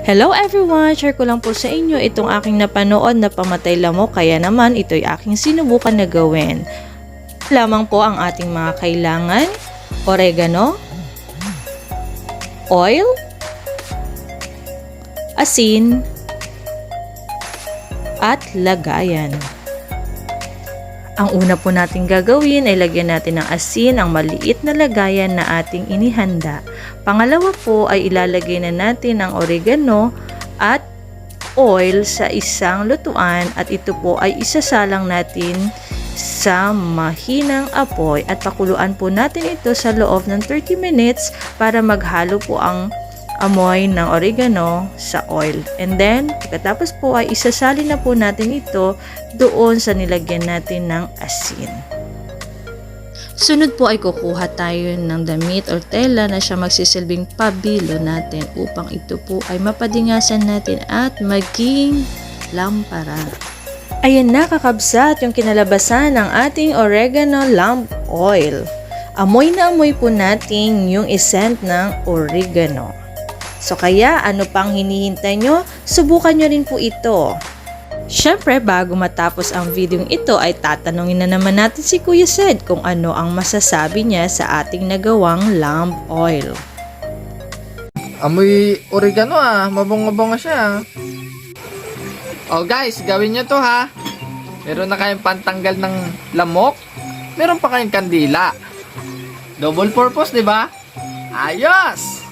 Hello everyone! Share ko lang po sa inyo itong aking napanood na pamatay lamok, kaya naman ito'y aking sinubukan na gawin. Lamang po ang ating mga kailangan: oregano, oil, asin, at lagayan. Ang una po natin gagawin ay lagyan natin ng asin ang maliit na lagayan na ating inihanda. Pangalawa po ay ilalagay na natin ang oregano at oil sa isang lutuan at ito po ay isasalang natin sa mahinang apoy at pakuluan po natin ito sa loob ng 30 minutes para maghalo po ang amoy ng oregano sa oil. And then, pagkatapos po ay isasalin na po natin ito doon sa nilagyan natin ng asin. Sunod po ay kukuha tayo ng damit or tela na siya magsisilbing pabilo natin upang ito po ay mapadingasan natin at maging lampara. Ayan na kakabsat yung kinalabasan ng ating oregano lamp oil. Amoy na amoy po natin yung scent ng oregano. So kaya ano pang hinihintay nyo? Subukan nyo rin po ito. Syempre bago matapos ang video ito ay tatanungin na naman natin si Kuya Sed kung ano ang masasabi niya sa ating nagawang lamp oil. Amoy oregano mabong-mabong siya. Oh guys, gawin nyo to ha. Meron na kayong pantanggal ng lamok. Meron pa kayong kandila. Double purpose, di ba? Ayos!